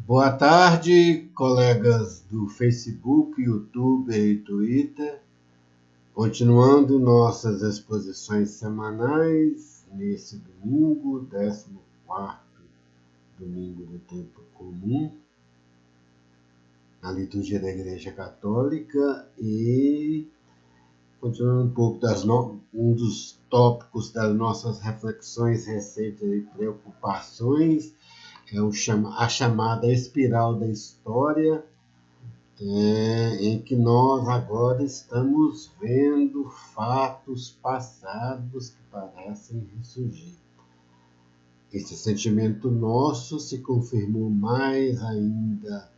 Boa tarde, colegas do Facebook, YouTube e Twitter. Continuando nossas exposições semanais nesse domingo, 14º domingo do tempo comum, na liturgia da Igreja Católica, e continuando um pouco um dos tópicos das nossas reflexões recentes e preocupações, a chamada espiral da história, em que nós agora estamos vendo fatos passados que parecem ressurgir. Esse sentimento nosso se confirmou mais ainda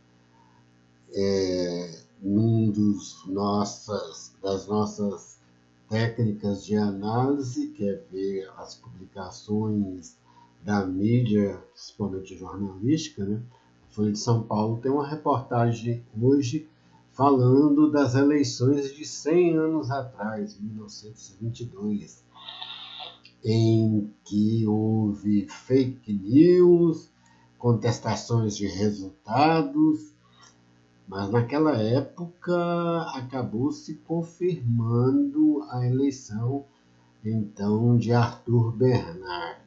das nossas técnicas de análise, que é ver as publicações da mídia, principalmente jornalística, né? A Folha de São Paulo tem uma reportagem hoje falando das eleições de 100 anos atrás, 1922, em que houve fake news, contestações de resultados, mas naquela época acabou se confirmando a eleição então de Arthur Bernardes.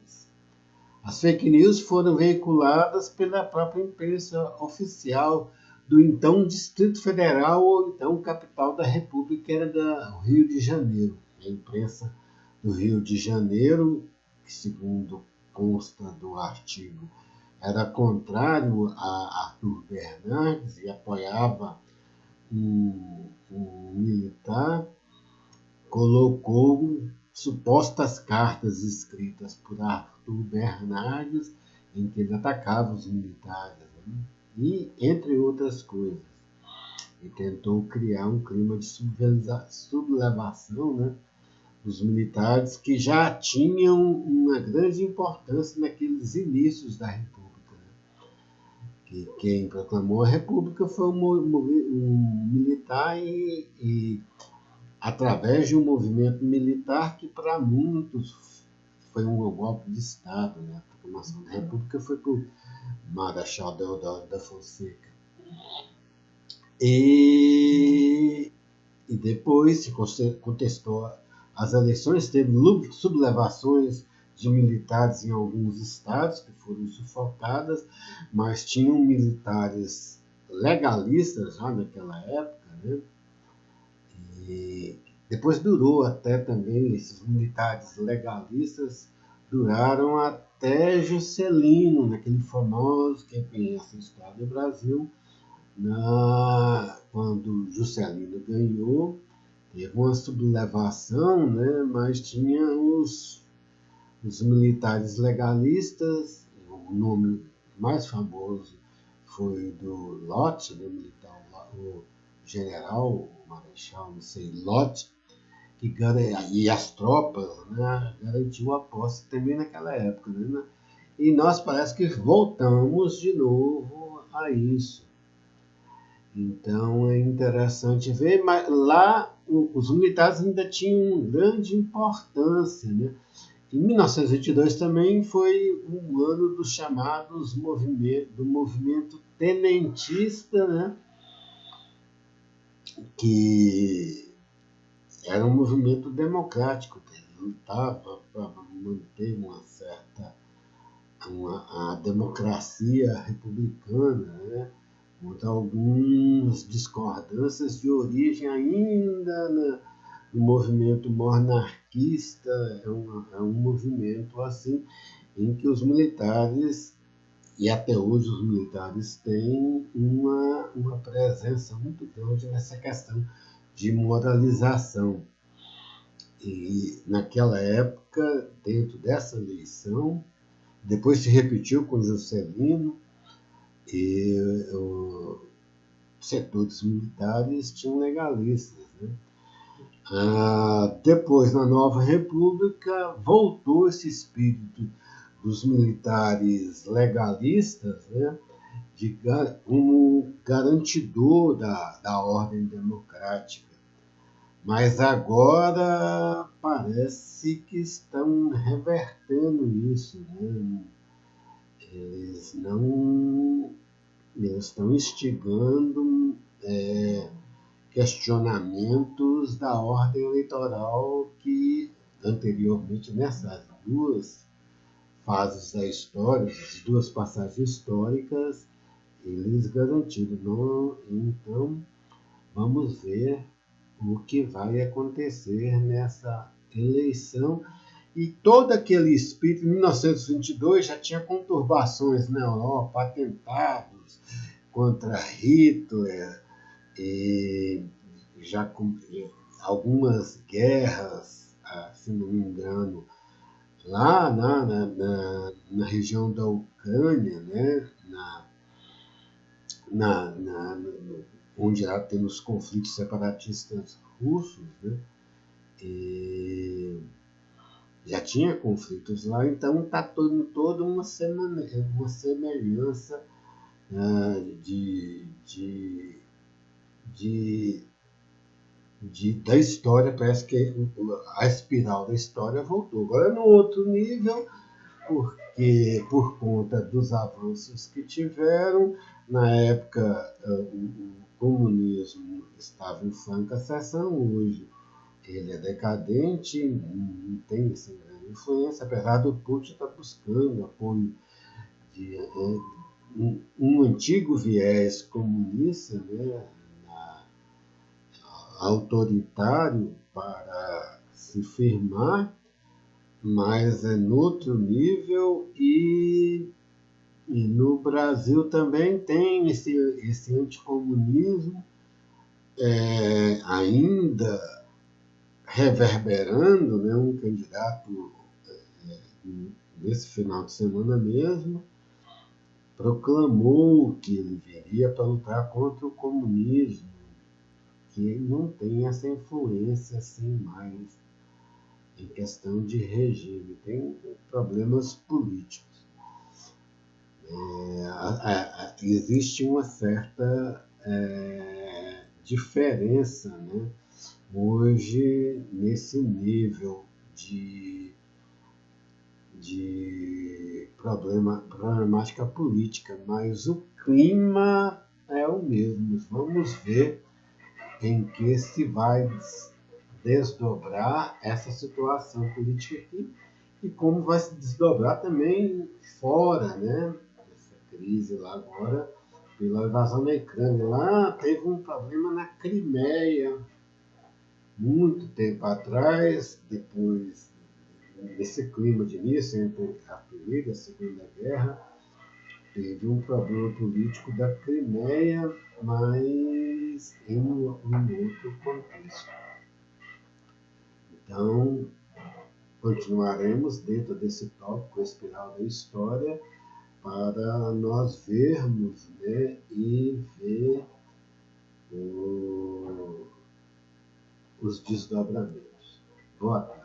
As fake news foram veiculadas pela própria imprensa oficial do então Distrito Federal ou então capital da República, que era do Rio de Janeiro. A imprensa do Rio de Janeiro, que segundo consta do artigo, era contrário a Arthur Bernardes e apoiava um militar, colocou supostas cartas escritas por Arthur Bernardes em que ele atacava os militares, né? E entre outras coisas. E tentou criar um clima de sublevação, né, dos militares que já tinham uma grande importância naqueles inícios da República. Que quem proclamou a República foi um militar e através de um movimento militar que para muitos foi um golpe de Estado. Né? A proclamação da República foi por Marechal Deodoro da Fonseca. E depois se contestou as eleições, teve sublevações de militares em alguns estados que foram sufocadas, mas tinham militares legalistas já naquela época, né? E depois durou até também, esses militares legalistas duraram até Juscelino, naquele famoso, quem conhece a história do Brasil, quando Juscelino ganhou, teve uma sublevação, né? Mas tinha os militares legalistas. O nome mais famoso foi do Lott, né? O general, o marechal, não sei, Lott, e as tropas, né? Garantiu a posse também naquela época. Né? E nós parece que voltamos de novo a isso. Então é interessante ver, mas lá os militares ainda tinham grande importância. Né? Em 1922 também foi um ano dos chamados do movimento tenentista, né? Que era um movimento democrático, que lutava para manter a democracia republicana, né? Contra algumas discordâncias de origem ainda no movimento monarquista. É um movimento assim em que os militares, e até hoje os militares têm uma presença muito grande nessa questão de moralização. E naquela época, dentro dessa eleição, depois se repetiu com Juscelino, e os setores militares tinham legalistas. Né? Depois, na Nova República, voltou esse espírito dos militares legalistas, né? Como garantidor da ordem democrática. Mas agora parece que estão revertendo isso. Né? Eles eles estão instigando questionamentos da ordem eleitoral que anteriormente, nessas duas fases da história, as duas passagens históricas, eles garantiram. Não, então, vamos ver o que vai acontecer nessa eleição. E todo aquele espírito, em 1922 já tinha conturbações na Europa, atentados contra Hitler, e já com algumas guerras, se não me engano, lá na região da Ucrânia, né, onde há tem os conflitos separatistas russos, né, e já tinha conflitos lá, então está toda uma semelhança de da história. Parece que a espiral da história voltou. Agora, no outro nível, porque por conta dos avanços que tiveram, na época o comunismo estava em franca ascensão, hoje ele é decadente, não tem essa grande influência, apesar do Putin estar buscando apoio de um antigo viés comunista, né, autoritário, para se firmar, mas é no outro nível. E no Brasil também tem esse anticomunismo ainda reverberando, né, um candidato nesse final de semana mesmo proclamou que ele viria para lutar contra o comunismo, que não tem essa influência assim mais em questão de regime, tem problemas políticos. Existe uma certa diferença, né, hoje nesse nível de problemática política, mas o clima é o mesmo. Vamos ver em que se vai desdobrar essa situação política aqui e como vai se desdobrar também fora, né? Essa crise lá agora pela invasão da Ucrânia. Lá teve um problema na Crimeia muito tempo atrás, depois desse clima de início entre a Primeira e a Segunda Guerra, teve um problema político da Crimeia, mas em um outro contexto. Então, continuaremos dentro desse tópico, espiral da história, para nós vermos, né, e ver os desdobramentos. Boa tarde.